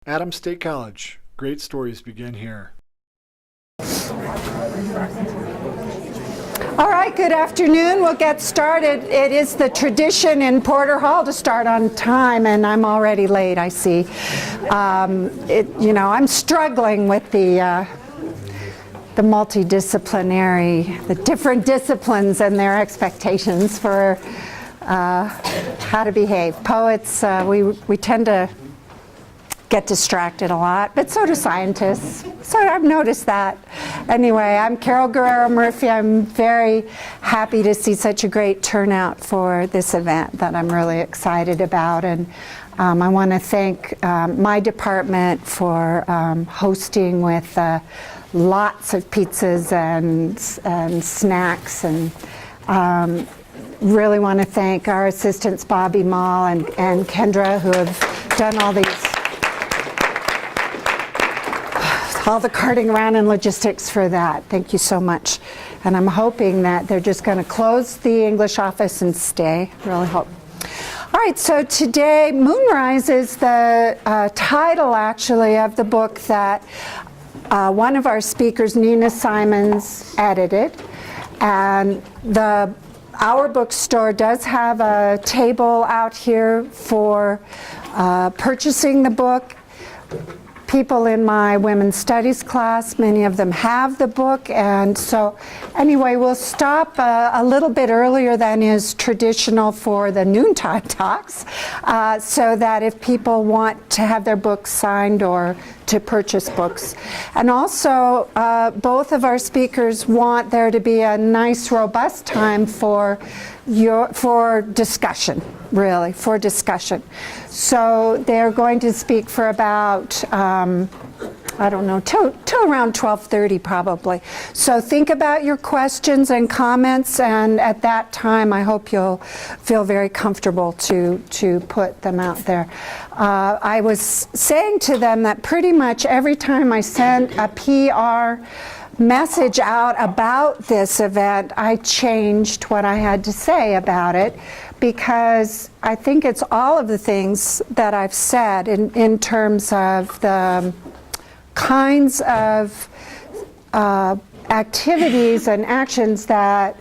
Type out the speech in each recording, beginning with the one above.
Adams State College. Great stories begin here. All right, good afternoon. We'll get started. It is the tradition in Porter Hall to start on time, and I'm already late, I see. I'm struggling with the multidisciplinary, the different disciplines and their expectations for how to behave. Poets, we tend to get distracted a lot, but so do scientists. So I've noticed that. Anyway, I'm Carol Guerrero-Murphy. I'm very happy to see such a great turnout for this event that I'm really excited about. And I want to thank my department for hosting with lots of pizzas and snacks, and really want to thank our assistants Bobby Mall and Kendra, who have done all the carting around and logistics for that. Thank you so much. And I'm hoping that they're just going to close the English office and stay. Really hope. All right, so today, Moonrise is the title, actually, of the book that one of our speakers, Nina Simons, edited. And our bookstore does have a table out here for purchasing the book. People in my women's studies class, many of them have the book, and so anyway, we'll stop a little bit earlier than is traditional for the noontime talks, so that if people want to have their books signed or to purchase books. And also, both of our speakers want there to be a nice, robust time for discussion, really, for discussion. So they're going to speak for about, till around 12:30 probably. So think about your questions and comments, and at that time I hope you'll feel very comfortable to put them out there. I was saying to them that pretty much every time I sent a PR message out about this event, I changed what I had to say about it, because I think it's all of the things that I've said in terms of the kinds of activities and actions that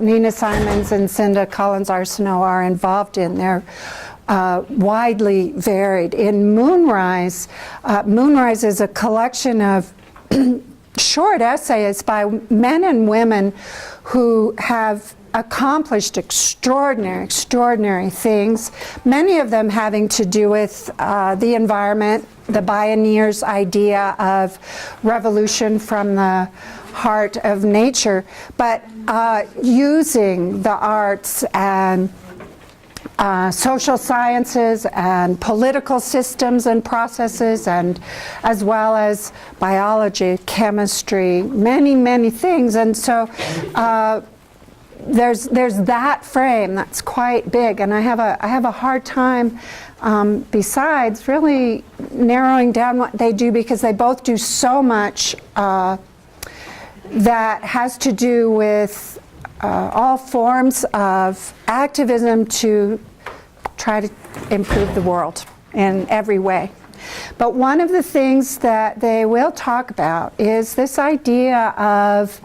Nina Simons and Cynda Arsenault are involved in. They're widely varied. In Moonrise, Moonrise is a collection of short essays by men and women who have accomplished extraordinary things, many of them having to do with the environment, the pioneers' idea of revolution from the heart of nature, but using the arts and social sciences and political systems and processes, and as well as biology, chemistry, many things. And so there's that frame that's quite big, and I have a hard time besides really narrowing down what they do, because they both do so much that has to do with all forms of activism to try to improve the world in every way. But one of the things that they will talk about is this idea of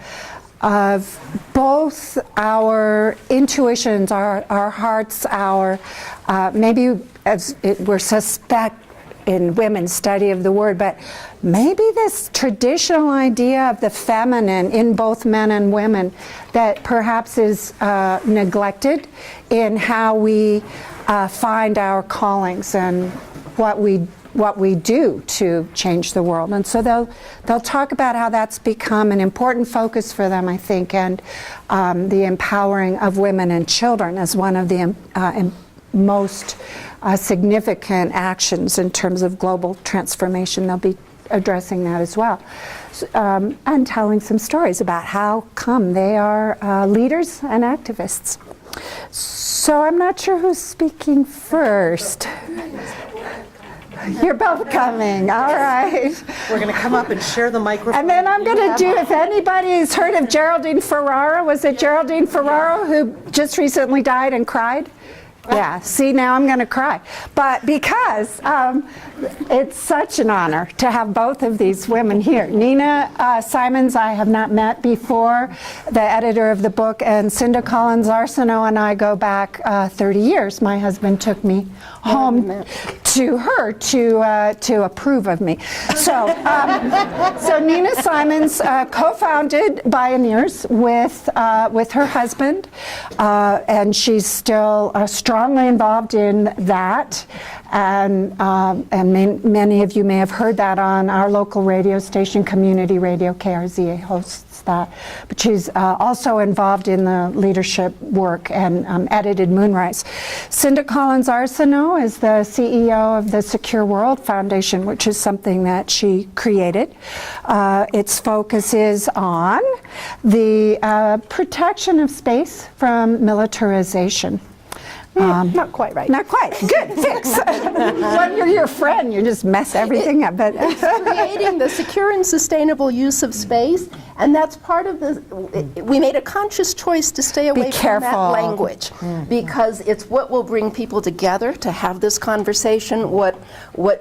both our intuitions, our hearts, maybe as we're suspect in women's study of the word, but maybe this traditional idea of the feminine in both men and women that perhaps is neglected in how we find our callings and what we do to change the world. And so they'll talk about how that's become an important focus for them, I think, and the empowering of women and children as one of the most significant actions in terms of global transformation. They'll be addressing that as well, and telling some stories about how come they are leaders and activists. So I'm not sure who's speaking first. You're both coming, all right. We're going to come up and share the microphone. And then I'm going to do, if anybody's heard of Geraldine Ferraro, was it Geraldine Ferraro who just recently died and cried? Yeah, see, now I'm going to cry. But because it's such an honor to have both of these women here. Nina Simons, I have not met before, the editor of the book, and Cynda Arsenault and I go back 30 years. My husband took me home to her to approve of me. So, so Nina Simons co-founded Bioneers with her husband, and she's still strongly involved in that, and many of you may have heard that on our local radio station, Community Radio, KRZA hosts that. But she's also involved in the leadership work and edited Moonrise. Cynda Arsenault is the CEO of the Secure World Foundation, which is something that she created. Its focus is on the protection of space from militarization. Not quite right. Not quite. Good. Fix. When you're your friend, you just mess everything up. But It's creating the secure and sustainable use of space, and that's part of the. We made a conscious choice to stay away from that language because it's what will bring people together to have this conversation. What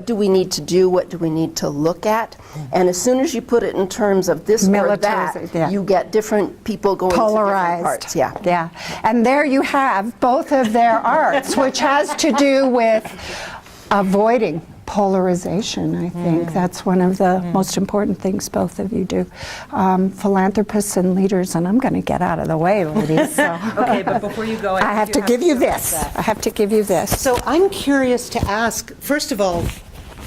do we need to do? What do we need to look at? And as soon as you put it in terms of this or that, you get different people going polarized. to different parts. Yeah. And there you have both of their arts, which has to do with avoiding polarization. I think that's one of the most important things both of you do. Philanthropists and leaders, and I'm going to get out of the way, ladies. So. Okay, but before you go, I have to give you this. I have to give you this. So I'm curious to ask, first of all,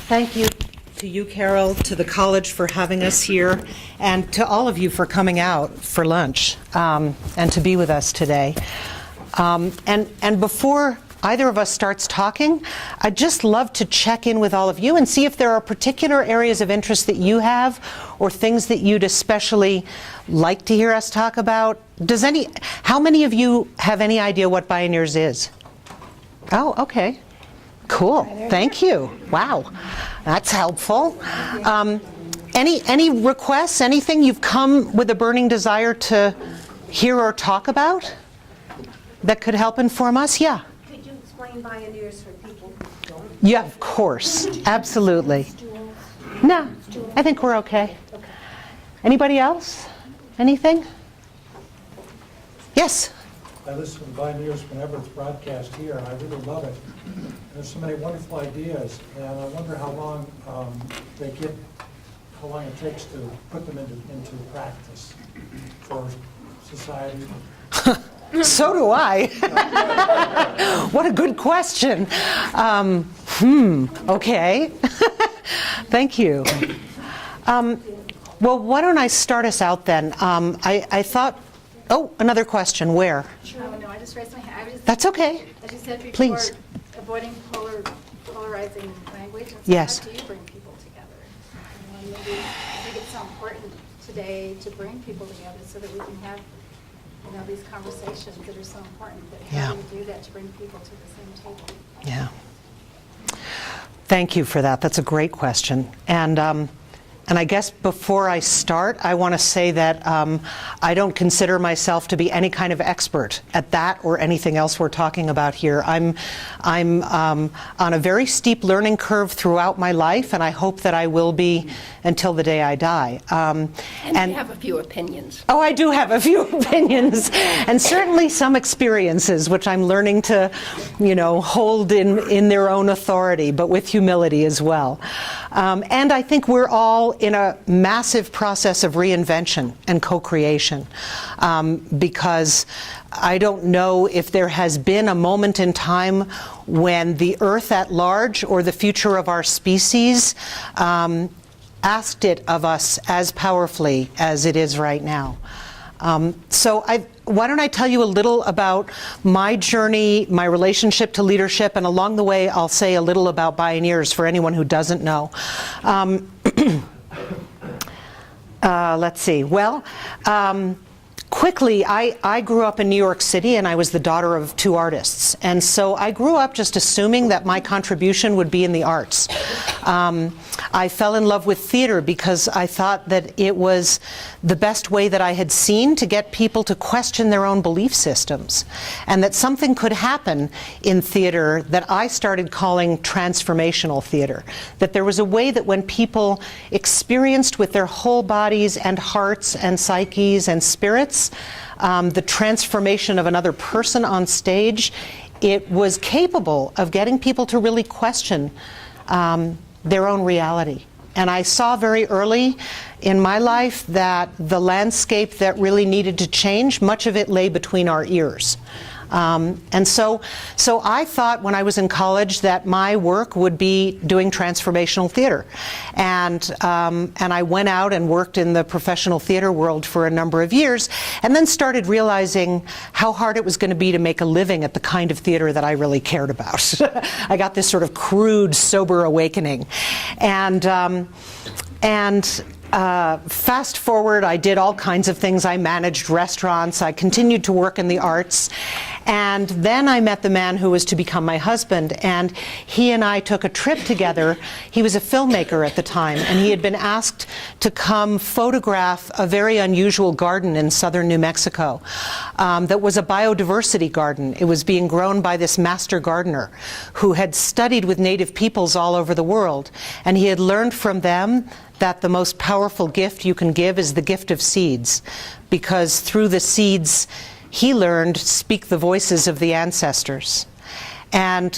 thank you to you, Carol, to the college for having us here, and to all of you for coming out for lunch and to be with us today. And before either of us starts talking, I'd just love to check in with all of you and see if there are particular areas of interest that you have or things that you'd especially like to hear us talk about. How many of you have any idea what Bioneers is? Oh, okay. Cool. Thank you. Wow. That's helpful. Any requests, anything you've come with a burning desire to hear or talk about that could help inform us? Yeah. Could you explain Bioneers for people who don't? Yeah, of course. Absolutely. No, I think we're okay. Anybody else? Anything? Yes? I listen to Bioneers whenever it's broadcast here, and I really love it. There's so many wonderful ideas, and I wonder how long how long it takes to put them into practice for society. So do I. What a good question. Okay. Thank you. Well, why don't I start us out then? I thought, another question. Where? Oh, no, I just raised my hand. That's okay. As you said before, Please. Avoiding polarizing language. And so Yes. How do you bring people together? Maybe I think it's so important today to bring people together so that we can have these conversations that are so important. But how do you do that to bring people to the same table? Yeah. Thank you for that. That's a great question. And I guess before I start, I want to say that I don't consider myself to be any kind of expert at that or anything else we're talking about here. I'm on a very steep learning curve throughout my life, and I hope that I will be until the day I die. And you have a few opinions. Oh, I do have a few opinions, and certainly some experiences, which I'm learning to, hold in their own authority, but with humility as well. And I think we're all in a massive process of reinvention and co-creation, because I don't know if there has been a moment in time when the Earth at large or the future of our species asked it of us as powerfully as it is right now. Why don't I tell you a little about my journey, my relationship to leadership, and along the way I'll say a little about Bioneers for anyone who doesn't know. Let's see. Well, quickly, I grew up in New York City, and I was the daughter of two artists. And so I grew up just assuming that my contribution would be in the arts. I fell in love with theater because I thought that it was the best way that I had seen to get people to question their own belief systems, and that something could happen in theater that I started calling transformational theater. That there was a way that when people experienced with their whole bodies and hearts and psyches and spirits the transformation of another person on stage, it was capable of getting people to really question their own reality. And I saw very early in my life that the landscape that really needed to change, much of it lay between our ears. And so I thought when I was in college that my work would be doing transformational theater. And I went out and worked in the professional theater world for a number of years, and then started realizing how hard it was going to be to make a living at the kind of theater that I really cared about. I got this sort of crude, sober awakening. Fast forward, I did all kinds of things. I managed restaurants. I continued to work in the arts. And then I met the man who was to become my husband, and he and I took a trip together. He was a filmmaker at the time, and he had been asked to come photograph a very unusual garden in southern New Mexico that was a biodiversity garden. It was being grown by this master gardener who had studied with native peoples all over the world, and he had learned from them that the most powerful gift you can give is the gift of seeds, because through the seeds, he learned, speak the voices of the ancestors. And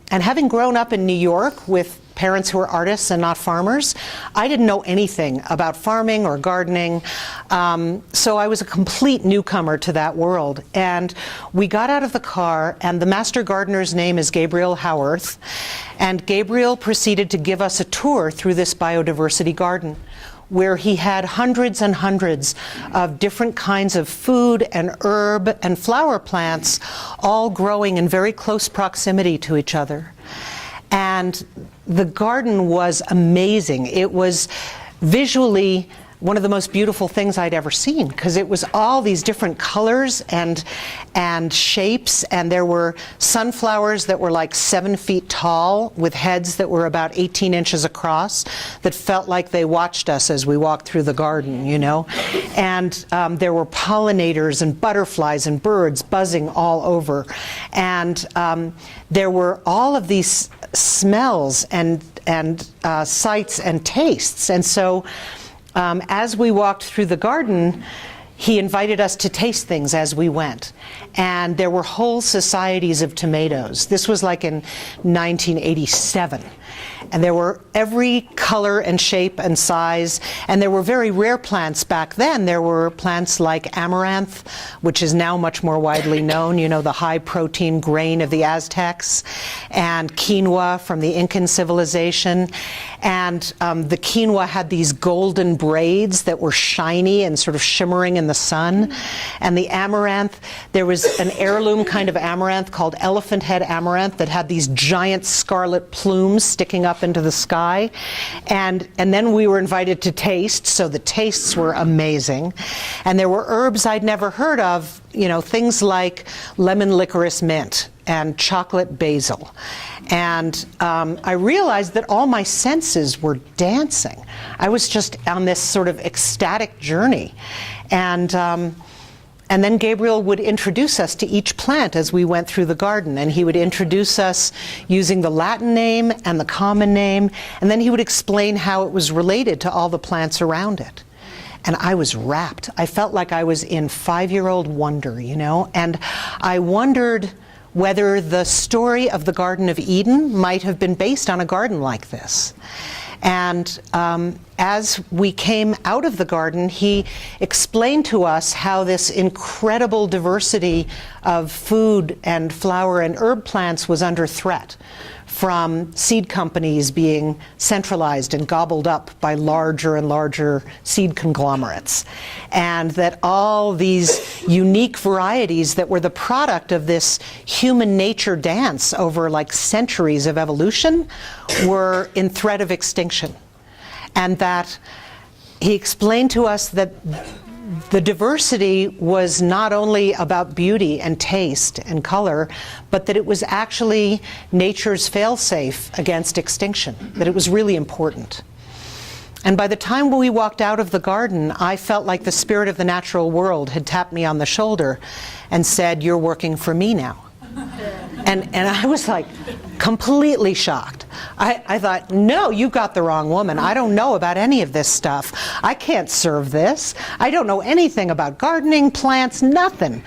having grown up in New York with parents who were artists and not farmers, I didn't know anything about farming or gardening. So I was a complete newcomer to that world. And we got out of the car, and the master gardener's name is Gabriel Howarth. And Gabriel proceeded to give us a tour through this biodiversity garden, where he had hundreds and hundreds of different kinds of food and herb and flower plants, all growing in very close proximity to each other. And the garden was amazing. It was visually one of the most beautiful things I'd ever seen, because it was all these different colors and shapes, and there were sunflowers that were like 7 feet tall with heads that were about 18 inches across that felt like they watched us as we walked through the garden, you know. And there were pollinators and butterflies and birds buzzing all over. And there were all of these smells and sights and tastes. And so as we walked through the garden, he invited us to taste things as we went. And there were whole societies of tomatoes. This was like in 1987. And there were every color and shape and size. And there were very rare plants back then. There were plants like amaranth, which is now much more widely known, you know, the high protein grain of the Aztecs, and quinoa from the Incan civilization. And the quinoa had these golden braids that were shiny and sort of shimmering in the sun. And the amaranth, there was an heirloom kind of amaranth called elephant head amaranth that had these giant scarlet plumes sticking up into the sky. And then we were invited to taste, so the tastes were amazing. And there were herbs I'd never heard of, you know, things like lemon licorice mint and chocolate basil. And I realized that all my senses were dancing. I was just on this sort of ecstatic journey. And then Gabriel would introduce us to each plant as we went through the garden. And he would introduce us using the Latin name and the common name. And then he would explain how it was related to all the plants around it. And I was rapt. I felt like I was in 5-year-old wonder, you know. And I wondered whether the story of the Garden of Eden might have been based on a garden like this. And as we came out of the garden, he explained to us how this incredible diversity of food and flower and herb plants was under threat from seed companies being centralized and gobbled up by larger and larger seed conglomerates. And that all these unique varieties that were the product of this human nature dance over like centuries of evolution were in threat of extinction. And that he explained to us that the diversity was not only about beauty and taste and color, but that it was actually nature's fail-safe against extinction, that it was really important. And by the time we walked out of the garden, I felt like the spirit of the natural world had tapped me on the shoulder and said, "You're working for me now." And I was like completely shocked. I thought, no, you got the wrong woman. I don't know about any of this stuff. I can't serve this. I don't know anything about gardening, plants, nothing.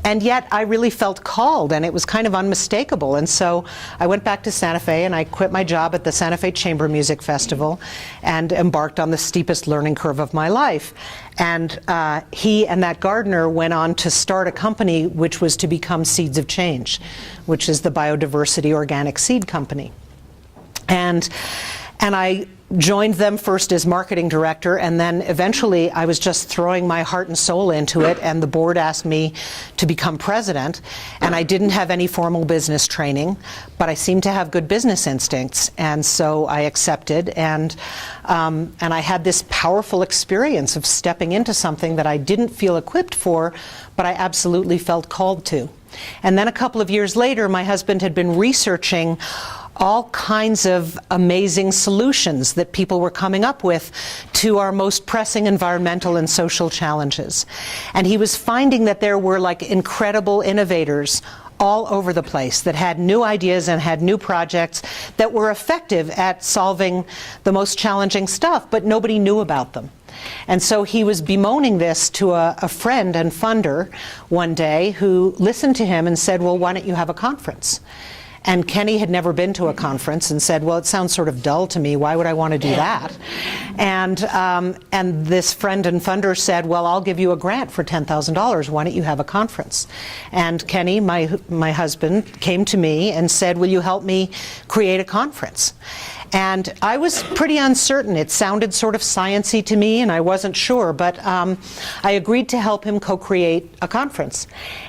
And yet I really felt called, and it was kind of unmistakable. And so I went back to Santa Fe, and I quit my job at the Santa Fe Chamber Music Festival and embarked on the steepest learning curve of my life. And he and that gardener went on to start a company which was to become Seeds of Change, which is the biodiversity organic seed company. And I joined them first as marketing director, and then eventually I was just throwing my heart and soul into it, and the board asked me to become president. And I didn't have any formal business training, but I seemed to have good business instincts, and so I accepted. And I had this powerful experience of stepping into something that I didn't feel equipped for, but I absolutely felt called to. And then a couple of years later, my husband had been researching all kinds of amazing solutions that people were coming up with to our most pressing environmental and social challenges. And he was finding that there were like incredible innovators all over the place that had new ideas and had new projects that were effective at solving the most challenging stuff, but nobody knew about them. And so he was bemoaning this to a friend and funder one day who listened to him and said, "Well, why don't you have a conference?" And Kenny had never been to a conference and said, "Well, it sounds sort of dull to me. Why would I want to do that?" And this friend and funder said, "Well, I'll give you a grant for $10,000. Why don't you have a conference?" And Kenny, my husband, came to me and said, "Will you help me create a conference?" And I was pretty uncertain. It sounded sort of science-y to me, and I wasn't sure, but I agreed to help him co-create a conference.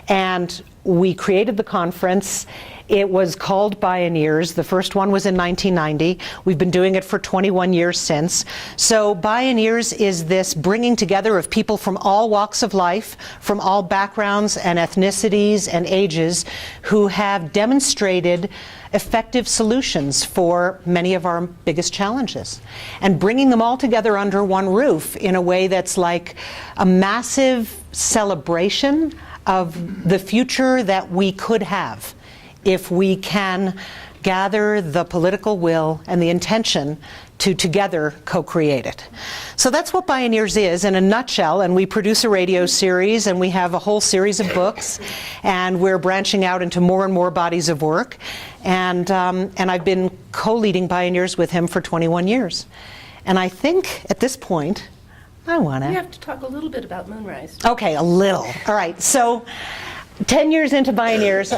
And we created the conference. It was called Bioneers. The first one was in 1990. We've been doing it for 21 years since. So Bioneers is this bringing together of people from all walks of life, from all backgrounds and ethnicities and ages, who have demonstrated effective solutions for many of our biggest challenges, and bringing them all together under one roof in a way that's like a massive celebration of the future that we could have if we can gather the political will and the intention to together co-create it. So that's what Bioneers is in a nutshell, and we produce a radio series, and we have a whole series of books, and we're branching out into more and more bodies of work, and I've been co-leading Bioneers with him for 21 years. And I think at this point, I want to... You have to talk a little bit about Moonrise. Okay, a little. All right, so 10 years into Bioneers,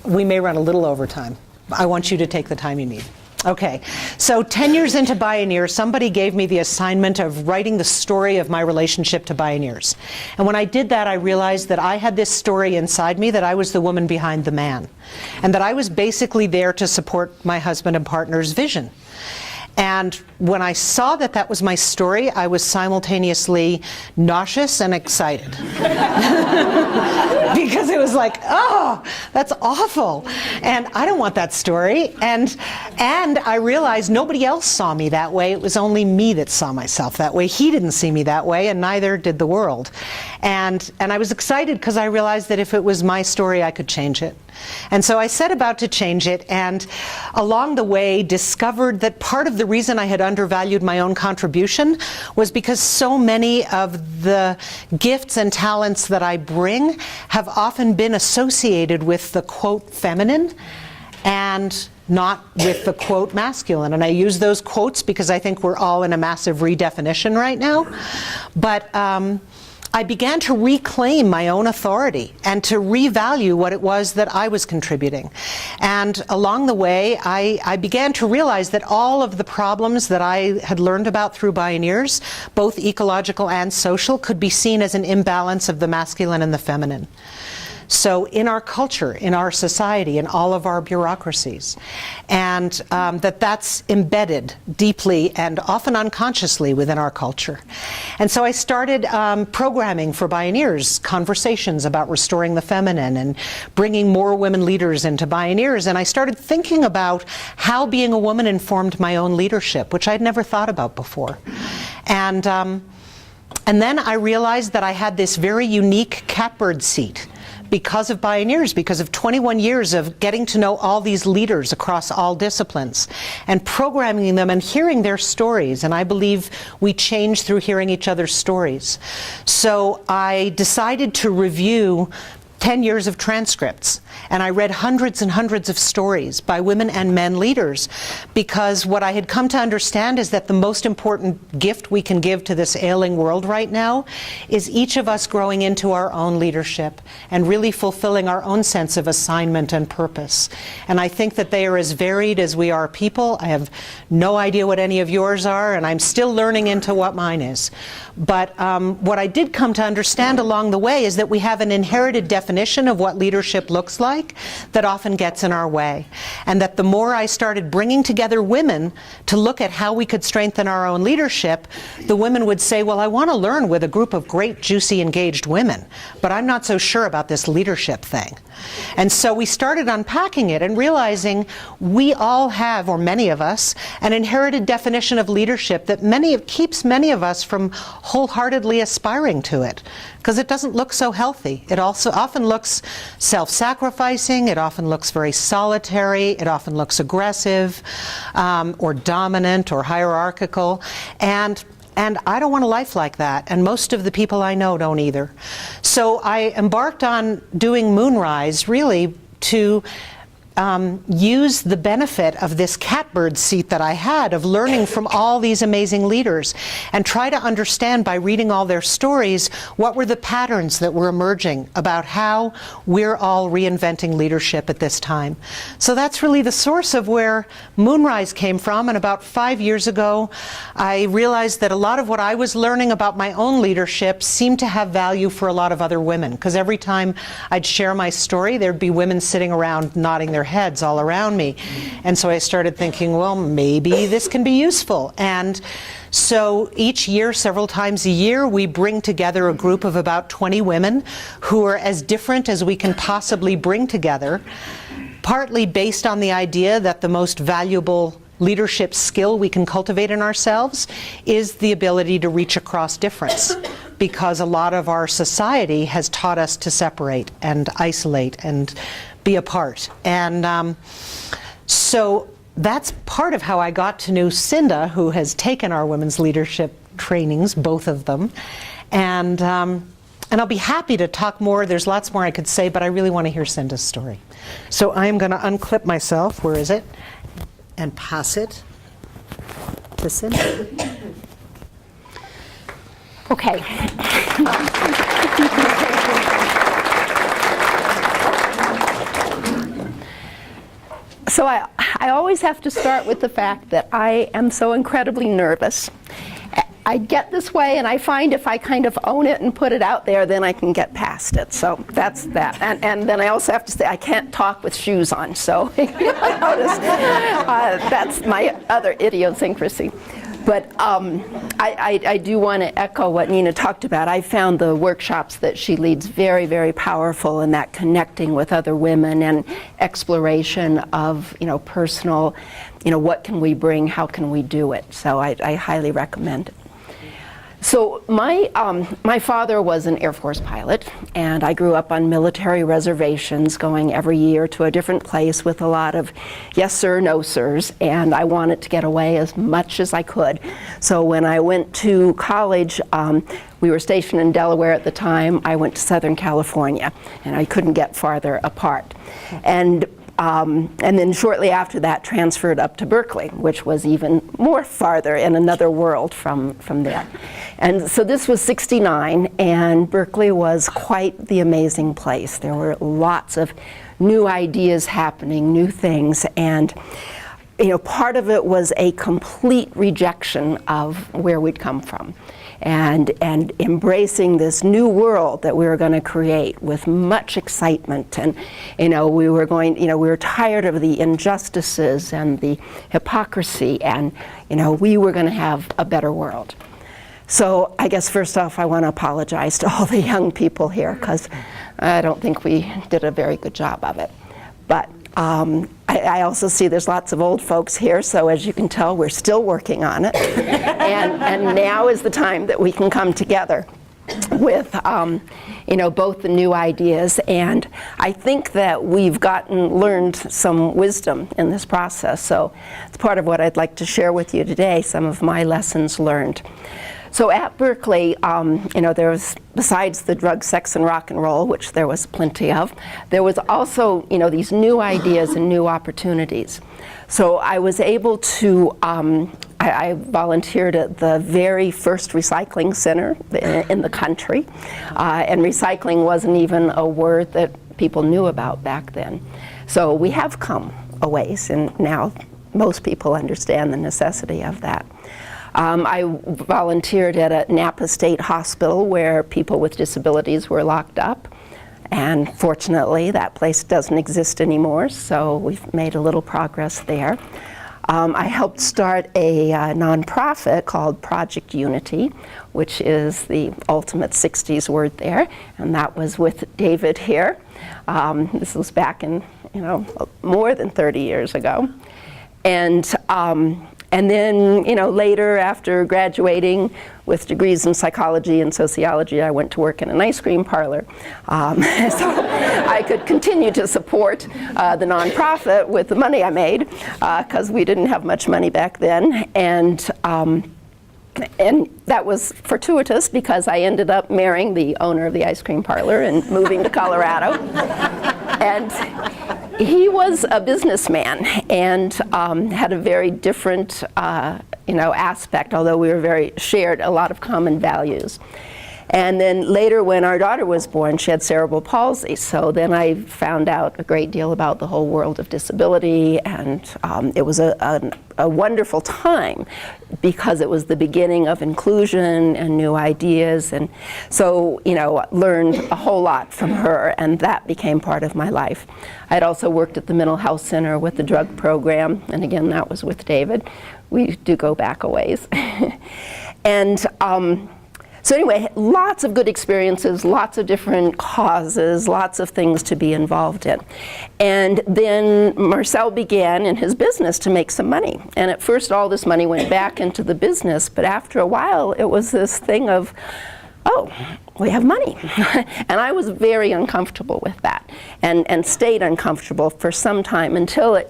we may run a little over time. I want you to take the time you need. Okay, so 10 years into Bioneers, somebody gave me the assignment of writing the story of my relationship to Bioneers. And when I did that, I realized that I had this story inside me, that I was the woman behind the man, and that I was basically there to support my husband and partner's vision. And when I saw that that was my story, I was simultaneously nauseous and excited. Because it was like, oh, that's awful. And I don't want that story. And I realized nobody else saw me that way. It was only me that saw myself that way. He didn't see me that way, and neither did the world. And I was excited because I realized that if it was my story, I could change it. And so I set about to change it, and along the way discovered that part of the reason I had undervalued my own contribution was because so many of the gifts and talents that I bring have often been associated with the quote feminine and not with the quote masculine. And I use those quotes because I think we're all in a massive redefinition right now. But I began to reclaim my own authority and to revalue what it was that I was contributing. And along the way, I began to realize that all of the problems that I had learned about through Bioneers, both ecological and social, could be seen as an imbalance of the masculine and the feminine. So in our culture, in our society, in all of our bureaucracies, and that's embedded deeply and often unconsciously within our culture. And so I started programming for Bioneers, conversations about restoring the feminine and bringing more women leaders into Bioneers. And I started thinking about how being a woman informed my own leadership, which I'd never thought about before. And then I realized that I had this very unique catbird seat because of Bioneers, because of 21 years of getting to know all these leaders across all disciplines and programming them and hearing their stories. And I believe we change through hearing each other's stories. So I decided to review 10 years of transcripts, and I read hundreds and hundreds of stories by women and men leaders, because what I had come to understand is that the most important gift we can give to this ailing world right now is each of us growing into our own leadership and really fulfilling our own sense of assignment and purpose. And I think that they are as varied as we are people. I have no idea what any of yours are, and I'm still learning into what mine is. But what I did come to understand along the way is that we have an inherited definition of what leadership looks like that often gets in our way. And that the more I started bringing together women to look at how we could strengthen our own leadership, the women would say, well, I want to learn with a group of great, juicy, engaged women, but I'm not so sure about this leadership thing. And so we started unpacking it and realizing we all have, or many of us, an inherited definition of leadership that keeps many of us from wholeheartedly aspiring to it, because it doesn't look so healthy. It also often looks self-sacrificing, it often looks very solitary, it often looks aggressive, or dominant, or hierarchical. And I don't want a life like that, and most of the people I know don't either. So I embarked on doing Moonrise really to use the benefit of this catbird seat that I had of learning from all these amazing leaders and try to understand by reading all their stories what were the patterns that were emerging about how we're all reinventing leadership at this time. So that's really the source of where Moonrise came from. And about 5 years ago, I realized that a lot of what I was learning about my own leadership seemed to have value for a lot of other women, because every time I'd share my story, there'd be women sitting around nodding their heads all around me. And so I started thinking, well, maybe this can be useful. And so each year, several times a year, we bring together a group of about 20 women who are as different as we can possibly bring together, partly based on the idea that the most valuable leadership skill we can cultivate in ourselves is the ability to reach across difference, because a lot of our society has taught us to separate and isolate and be apart. And so that's part of how I got to know Cynda, who has taken our women's leadership trainings, both of them. And I'll be happy to talk more. There's lots more I could say, but I really want to hear Cynda's story. So I'm going to unclip myself. Where is it? And pass it to Cynda. Okay. So I always have to start with the fact that I am so incredibly nervous. I get this way, and I find if I kind of own it and put it out there, then I can get past it. So that's that. And then I also have to say I can't talk with shoes on. So notice, that's my other idiosyncrasy. But I do want to echo what Nina talked about. I found the workshops that she leads very, very powerful in that connecting with other women and exploration of, personal, what can we bring, how can we do it. So I highly recommend it. So my father was an Air Force pilot, and I grew up on military reservations, going every year to a different place with a lot of yes sir, no sirs, and I wanted to get away as much as I could. So when I went to college, we were stationed in Delaware at the time. I went to Southern California, and I couldn't get farther apart. And then shortly after that transferred up to Berkeley, which was even more farther in another world from there. And so this was '69, and Berkeley was quite the amazing place. There were lots of new ideas happening, new things, and part of it was a complete rejection of where we'd come from, and embracing this new world that we were going to create with much excitement. And we were tired of the injustices and the hypocrisy, and we were going to have a better world. So I guess first off, I want to apologize to all the young people here, because I don't think we did a very good job of it. But I also see there's lots of old folks here, so as you can tell, we're still working on it. and now is the time that we can come together with both the new ideas, and I think that we've learned some wisdom in this process. So it's part of what I'd like to share with you today, some of my lessons learned. So at Berkeley, there was, besides the drug, sex, and rock and roll, which there was plenty of, there was also, these new ideas and new opportunities. So I was able to, I volunteered at the very first recycling center in the country, and recycling wasn't even a word that people knew about back then. So we have come a ways, and now most people understand the necessity of that. I volunteered at a Napa State Hospital where people with disabilities were locked up, and fortunately that place doesn't exist anymore, so we've made a little progress there. I helped start a nonprofit called Project Unity, which is the ultimate 60s word there, and that was with David here. This was back in, more than 30 years ago. And then, later, after graduating with degrees in psychology and sociology, I went to work in an ice cream parlor. So I could continue to support the nonprofit with the money I made, because we didn't have much money back then. And that was fortuitous, because I ended up marrying the owner of the ice cream parlor and moving to Colorado. And he was a businessman and had a very different aspect, although we shared a lot of common values. And then later, when our daughter was born, she had cerebral palsy. So then I found out a great deal about the whole world of disability, and it was a wonderful time, because it was the beginning of inclusion and new ideas. And so, learned a whole lot from her, and that became part of my life. I'd also worked at the mental health center with the drug program, and again, that was with David. We do go back a ways. And so anyway, lots of good experiences, lots of different causes, lots of things to be involved in. And then Marcel began in his business to make some money. And at first, all this money went back into the business, but after a while, it was this thing of, oh, we have money. And I was very uncomfortable with that, and stayed uncomfortable for some time, until it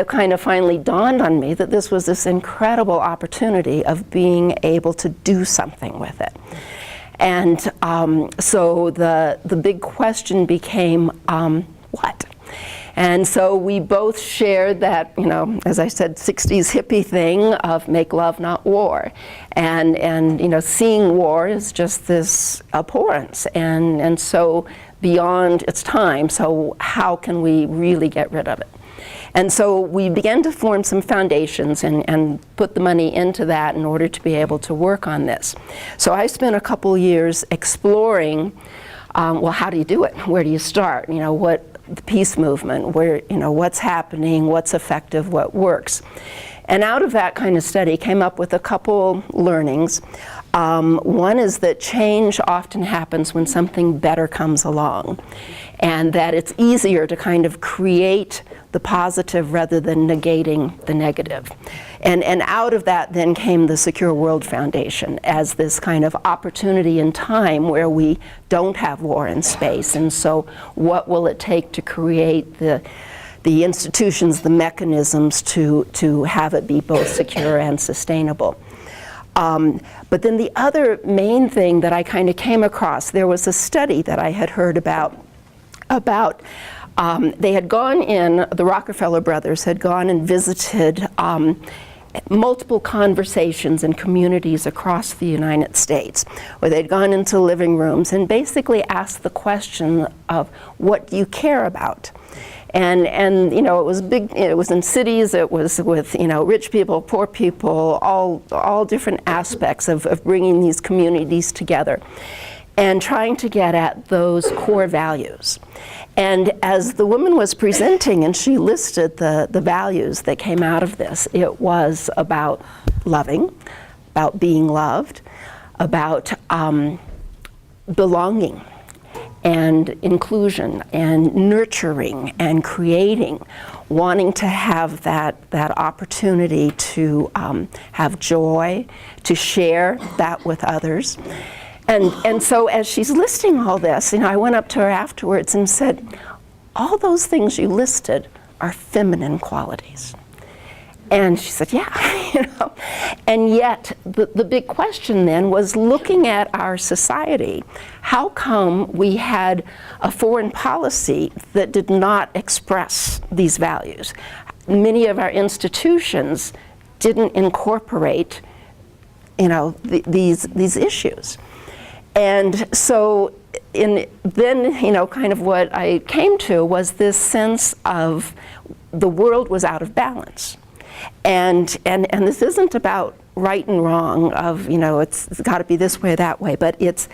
kind of finally dawned on me that this was this incredible opportunity of being able to do something with it. And so the big question became, what? And so we both shared that, as I said, 60s hippie thing of make love, not war. And seeing war is just this abhorrence, and so beyond its time, so how can we really get rid of it? And so we began to form some foundations and put the money into that in order to be able to work on this. So I spent a couple years exploring, well, how do you do it? Where do you start? What the peace movement, where, what's happening, what's effective, what works. And out of that kind of study came up with a couple learnings. One is that change often happens when something better comes along, and that it's easier to kind of create the positive rather than negating the negative. And out of that then came the Secure World Foundation as this kind of opportunity in time where we don't have war in space. And so what will it take to create the institutions, the mechanisms to have it be both secure and sustainable? But then the other main thing that I kind of came across, there was a study that I had heard about they had gone in, the Rockefeller brothers had gone and visited multiple conversations in communities across the United States, where they'd gone into living rooms and basically asked the question of, what do you care about? And you know, it was big. It was in cities. It was with, you know, rich people, poor people, all different aspects of bringing these communities together, and trying to get at those core values. And as the woman was presenting, and she listed the values that came out of this, it was about loving, about being loved, about belonging, and inclusion, and nurturing, and creating, wanting to have that opportunity to have joy, to share that with others. And so as she's listing all this, you know, I went up to her afterwards and said, all those things you listed are feminine qualities. And she said, yeah, you know. And yet, the big question then was, looking at our society, how come we had a foreign policy that did not express these values? Many of our institutions didn't incorporate, you know, these issues. And so then, you know, kind of what I came to was this sense of the world was out of balance. And this isn't about right and wrong of, you know, it's got to be this way or that way, but it's,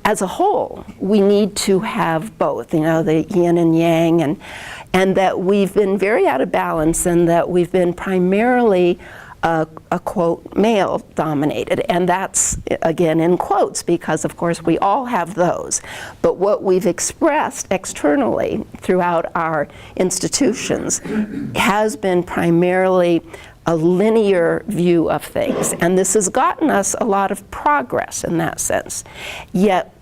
as a whole, we need to have both, you know, the yin and yang, and that we've been very out of balance, and that we've been primarily a quote, male dominated. And that's, again, in quotes, because of course we all have those. But what we've expressed externally throughout our institutions has been primarily a linear view of things. And this has gotten us a lot of progress in that sense. Yet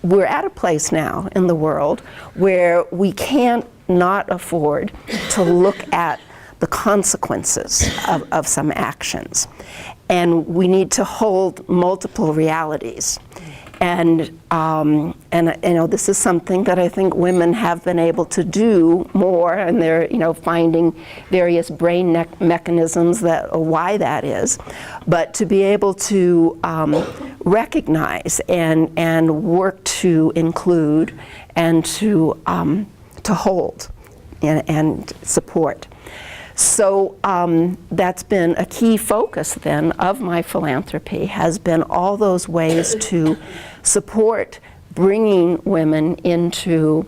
we're at a place now in the world where we can't not afford to look at the consequences of some actions. And we need to hold multiple realities. And you know, this is something that I think women have been able to do more, and they're, you know, finding various brain mechanisms that why that is. But to be able to recognize and work to include and to hold and support. So that's been a key focus then of my philanthropy, has been all those ways to support bringing women into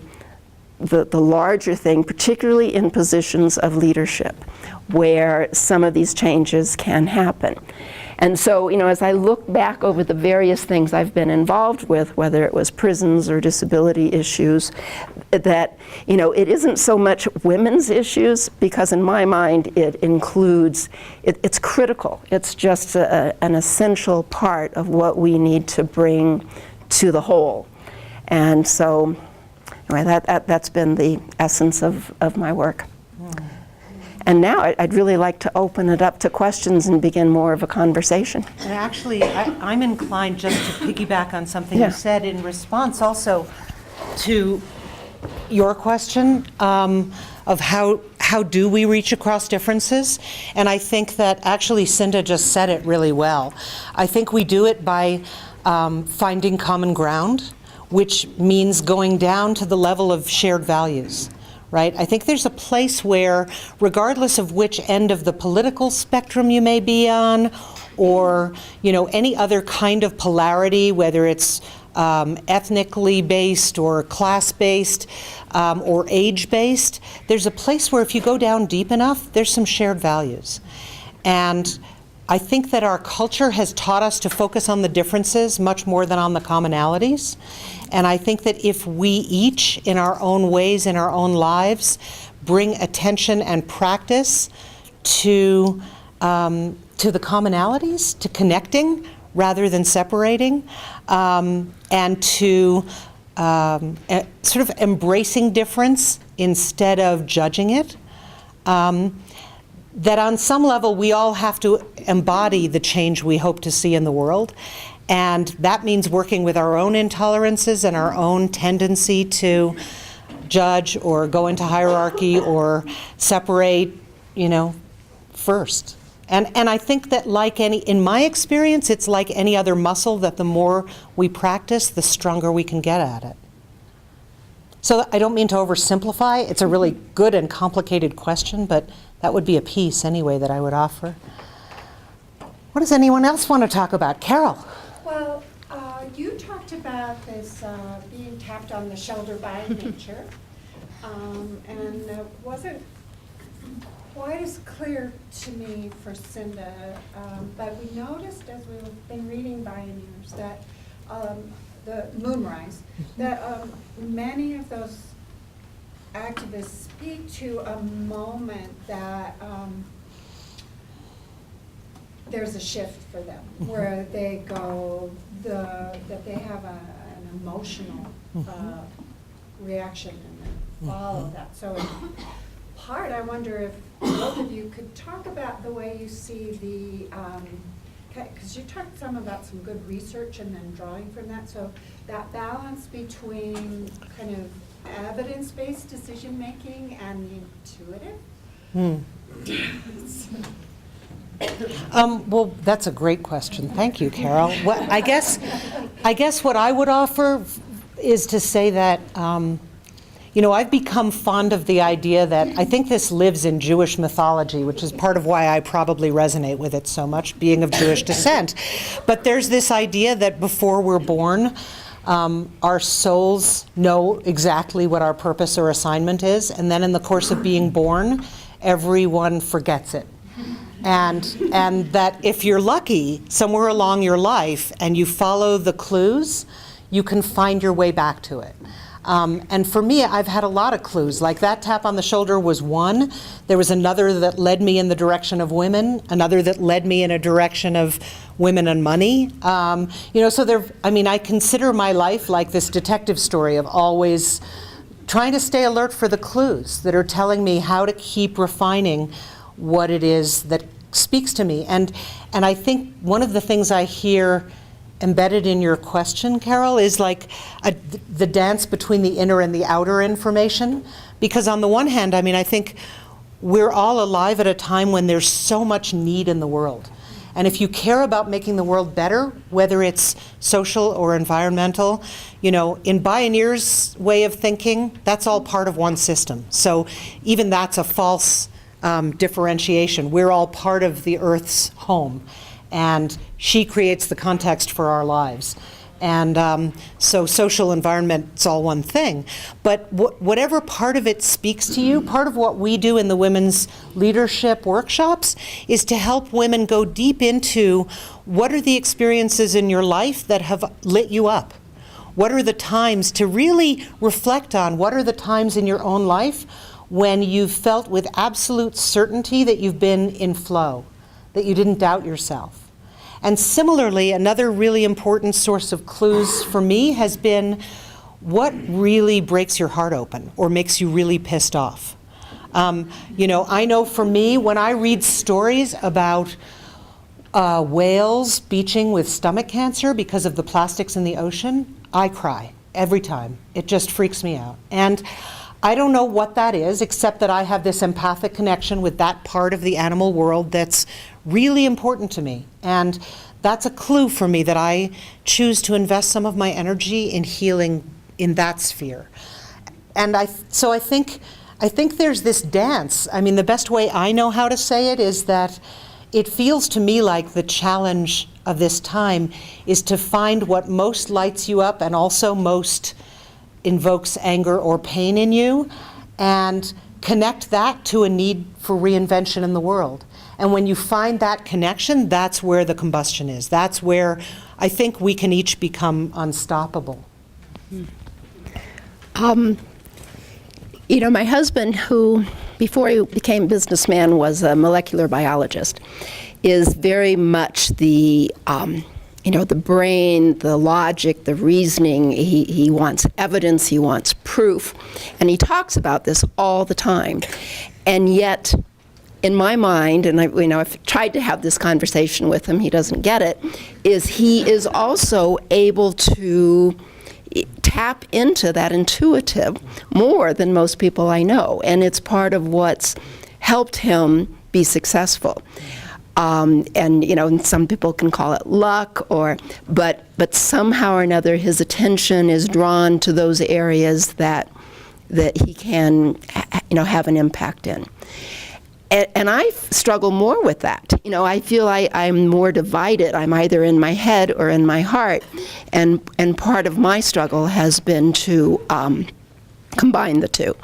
the larger thing, particularly in positions of leadership, where some of these changes can happen. And so, you know, as I look back over the various things I've been involved with, whether it was prisons or disability issues, that, you know, it isn't so much women's issues, because in my mind it includes, it's critical. It's just an essential part of what we need to bring to the whole. And so, anyway, that's been the essence of my work. And now I'd really like to open it up to questions and begin more of a conversation. And actually, I'm inclined just to piggyback on something you said in response also to your question of how do we reach across differences? And I think that actually Cynda just said it really well. I think we do it by finding common ground, which means going down to the level of shared values. Right? I think there's a place where, regardless of which end of the political spectrum you may be on, or, you know, any other kind of polarity, whether it's ethnically based or class-based or age-based, there's a place where if you go down deep enough, there's some shared values. And I think that our culture has taught us to focus on the differences much more than on the commonalities. And I think that if we each, in our own ways, in our own lives, bring attention and practice to the commonalities, to connecting rather than separating, and to sort of embracing difference instead of judging it, that on some level we all have to embody the change we hope to see in the world. And that means working with our own intolerances and our own tendency to judge or go into hierarchy or separate, you know, first. And I think that, like in my experience, it's like any other muscle, that the more we practice, the stronger we can get at it. So I don't mean to oversimplify. It's a really good and complicated question, but that would be a piece anyway that I would offer. What does anyone else want to talk about? Carol. Well, you talked about this being tapped on the shoulder by nature, and wasn't quite as clear to me for Cynda, but we noticed as we've been reading Bioneers that the Moonrise, that many of those activists speak to a moment that there's a shift for them, where they go, that they have an emotional reaction and then follow that. So in part, I wonder if both of you could talk about the way you see the, because you talked some about some good research and then drawing from that, so that balance between kind of evidence-based decision-making and the intuitive? Well, that's a great question. Thank you, Carol. I guess what I would offer is to say that, I've become fond of the idea that I think this lives in Jewish mythology, which is part of why I probably resonate with it so much, being of Jewish descent. But there's this idea that before we're born, our souls know exactly what our purpose or assignment is, and then in the course of being born, everyone forgets it. And that if you're lucky, somewhere along your life, and you follow the clues, you can find your way back to it. And for me, I've had a lot of clues. Like that tap on the shoulder was one. There was another that led me in the direction of women, another that led me in a direction of women and money. So I consider my life like this detective story of always trying to stay alert for the clues that are telling me how to keep refining what it is that speaks to me. And I think one of the things I hear embedded in your question, Carol, is like the dance between the inner and the outer information. Because on the one hand, I think we're all alive at a time when there's so much need in the world. And if you care about making the world better, whether it's social or environmental, in Bioneers' way of thinking, that's all part of one system. So even that's a false differentiation. We're all part of the Earth's home, and she creates the context for our lives. And so social environment's all one thing. But whatever part of it speaks to you, part of what we do in the women's leadership workshops is to help women go deep into what are the experiences in your life that have lit you up? What are the times to really reflect on? What are the times in your own life when you've felt with absolute certainty that you've been in flow, that you didn't doubt yourself? And similarly, another really important source of clues for me has been what really breaks your heart open or makes you really pissed off. I know for me, when I read stories about whales beaching with stomach cancer because of the plastics in the ocean, I cry every time. It just freaks me out. And I don't know what that is, except that I have this empathic connection with that part of the animal world that's really important to me. And that's a clue for me that I choose to invest some of my energy in healing in that sphere. And I think there's this dance. The best way I know how to say it is that it feels to me like the challenge of this time is to find what most lights you up and also most invokes anger or pain in you, and connect that to a need for reinvention in the world. And when you find that connection, that's where the combustion is. That's where I think we can each become unstoppable. My husband, who before he became a businessman was a molecular biologist, is very much the brain, the logic, the reasoning. He wants evidence, he wants proof, and he talks about this all the time. And yet, in my mind, and I've tried to have this conversation with him, he doesn't get it, is he is also able to tap into that intuitive more than most people I know, and it's part of what's helped him be successful. And some people can call it luck, but somehow or another his attention is drawn to those areas that that he can, have an impact in. And I struggle more with that. I feel I'm more divided. I'm either in my head or in my heart. And part of my struggle has been to combine the two.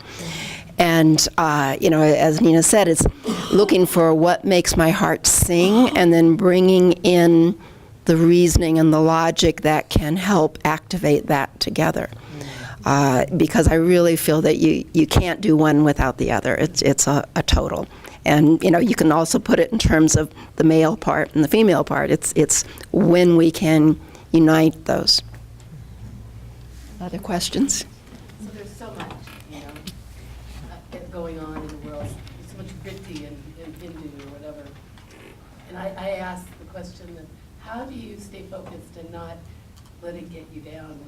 And, as Nina said, it's looking for what makes my heart sing and then bringing in the reasoning and the logic that can help activate that together. Because I really feel that you can't do one without the other. It's a total. And, you can also put it in terms of the male part and the female part. It's when we can unite those. Other questions? So there's so much, going on in the world. There's so much Vritti and Hindu or whatever. And I asked the question that, how do you stay focused and not let it get you down?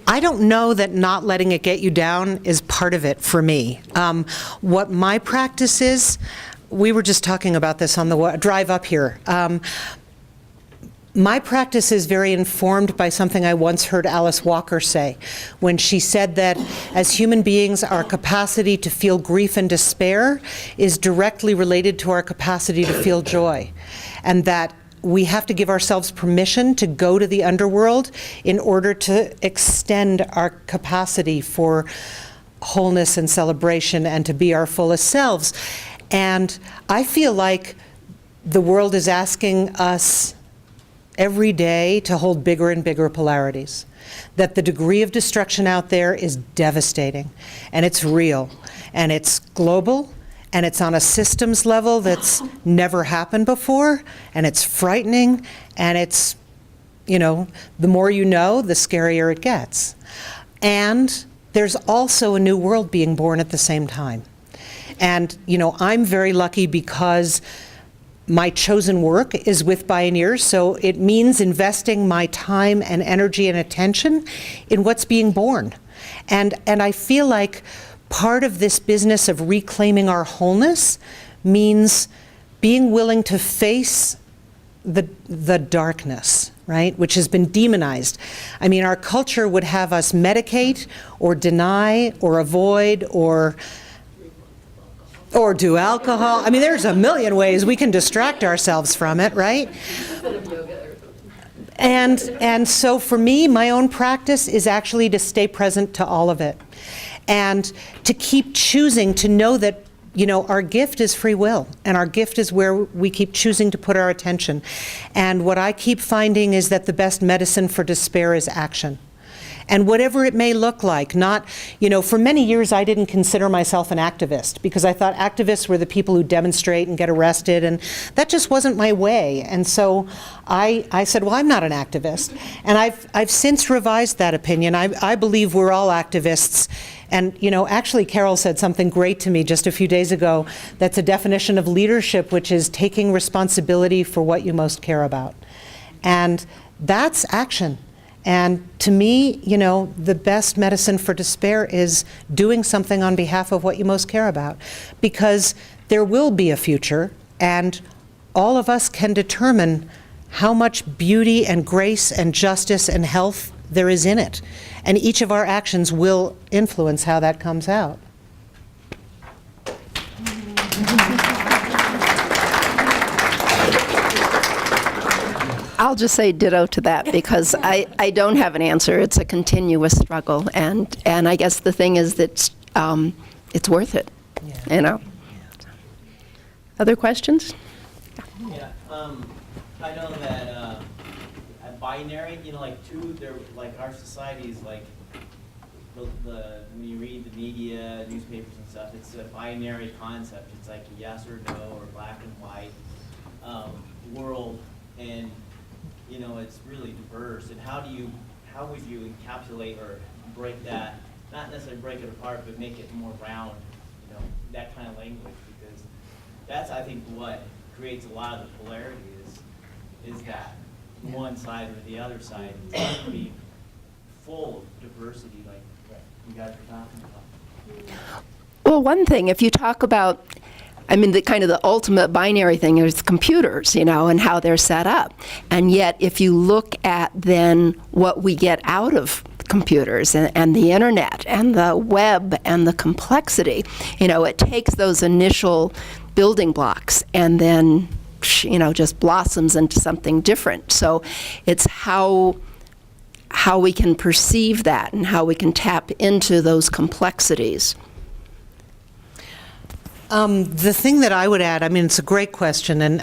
I don't know that not letting it get you down is part of it for me. What my practice is, we were just talking about this on the drive up here. My practice is very informed by something I once heard Alice Walker say, when she said that as human beings, our capacity to feel grief and despair is directly related to our capacity to feel joy, and that we have to give ourselves permission to go to the underworld in order to extend our capacity for wholeness and celebration and to be our fullest selves. And I feel like the world is asking us every day to hold bigger and bigger polarities, that the degree of destruction out there is devastating, and it's real, and it's global, and it's on a systems level that's never happened before, and it's frightening, and it's, the more you know, the scarier it gets. And there's also a new world being born at the same time. And, I'm very lucky because my chosen work is with pioneers, so it means investing my time and energy and attention in what's being born. And I feel like part of this business of reclaiming our wholeness means being willing to face the darkness, right, which has been demonized. I mean, our culture would have us medicate or deny or avoid or do alcohol. I mean, there's a million ways we can distract ourselves from it, right? And so for me, my own practice is actually to stay present to all of it and to keep choosing to know that, our gift is free will, and our gift is where we keep choosing to put our attention. And what I keep finding is that the best medicine for despair is action. And whatever it may look like, not, for many years I didn't consider myself an activist because I thought activists were the people who demonstrate and get arrested, and that just wasn't my way. And so I said, well, I'm not an activist. And I've since revised that opinion. I believe we're all activists. And, actually Carol said something great to me just a few days ago that's a definition of leadership, which is taking responsibility for what you most care about. And that's action. And to me, the best medicine for despair is doing something on behalf of what you most care about. Because there will be a future, and all of us can determine how much beauty and grace and justice and health there is in it. And each of our actions will influence how that comes out. I'll just say ditto to that because I don't have an answer. It's a continuous struggle, and I guess the thing is that it's worth it, Other questions? Yeah, I know that at binary, they're like our society is like when you read the media, newspapers and stuff, it's a binary concept. It's like a yes or no or black and white world, and it's really diverse. And how would you encapsulate or break that, not necessarily break it apart, but make it more round, that kind of language? Because that's, I think, what creates a lot of the polarity is that one side or the other side. It's going to be full of diversity like you guys are talking about. Well, one thing, if you talk about I mean, the kind of the ultimate binary thing is computers, you know, and how they're set up. And yet, if you look at then what we get out of computers and the internet and the web and the complexity, you know, it takes those initial building blocks and then, you know, just blossoms into something different. So it's how we can perceive that and how we can tap into those complexities. The thing that I would add, I mean, it's a great question, and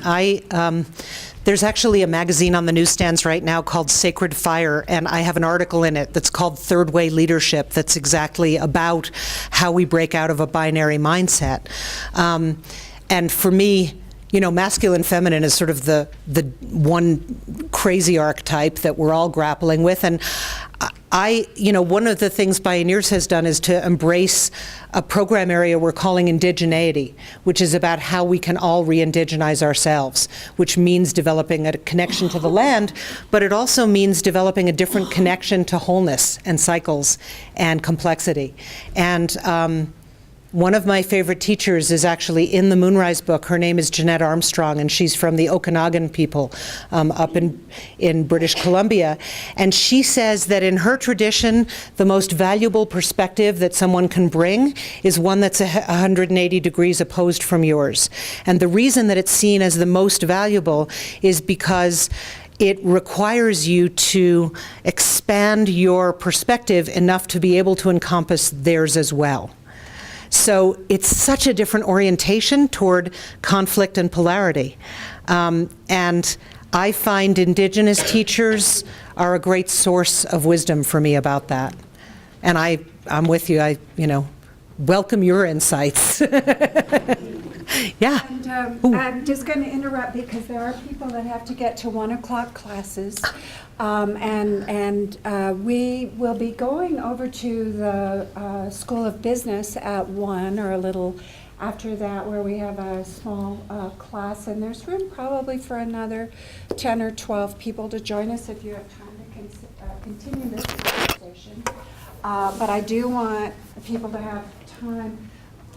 there's actually a magazine on the newsstands right now called Sacred Fire, and I have an article in it that's called Third Way Leadership that's exactly about how we break out of a binary mindset. And for me, you know, masculine, feminine is sort of the one crazy archetype that we're all grappling with. And you know, one of the things Bioneers has done is to embrace a program area we're calling indigeneity, which is about how we can all re-indigenize ourselves, which means developing a connection to the land, but it also means developing a different connection to wholeness and cycles and complexity. And one of my favorite teachers is actually in the Moonrise book. Her name is Jeanette Armstrong, and she's from the Okanagan people up in British Columbia. And she says that in her tradition, the most valuable perspective that someone can bring is one that's 180 degrees opposed from yours. And the reason that it's seen as the most valuable is because it requires you to expand your perspective enough to be able to encompass theirs as well. So it's such a different orientation toward conflict and polarity. And I find Indigenous teachers are a great source of wisdom for me about that. And I'm with you. You know, welcome your insights. Yeah. And I'm just going to interrupt because there are people that have to get to 1 o'clock classes. We will be going over to the School of Business at 1 or a little after that, where we have a small class, and there's room probably for another 10 or 12 people to join us if you have time to continue this conversation. But I do want people to have time.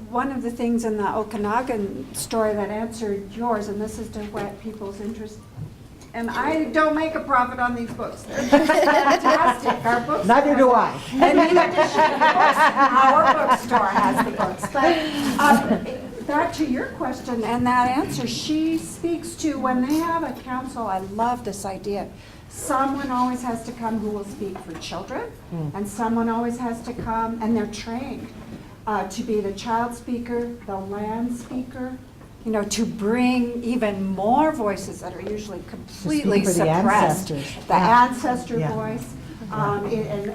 One of the things in the Okanagan story that answered yours, and this is to whet people's interest, and I don't make a profit on these books. They're fantastic. Our bookstore. Neither do I. And neither does she. Our bookstore has the books. But back to your question and that answer, she speaks to when they have a council. I love this idea. Someone always has to come who will speak for children, and someone always has to come, and they're trained to be the child speaker, the land speaker, you know, to bring even more voices that are usually completely suppressed. The ancestor voice. And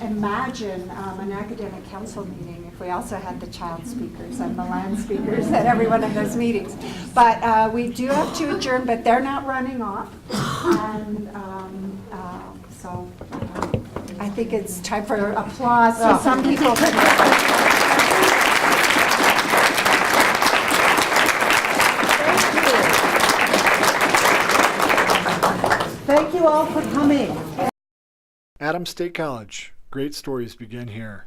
imagine an academic council meeting if we also had the child speakers and the land speakers at every one of those meetings. But we do have to adjourn, but they're not running off. And so I think it's time for applause. So some people can. Thank you all for coming. Adams State College. Great stories begin here.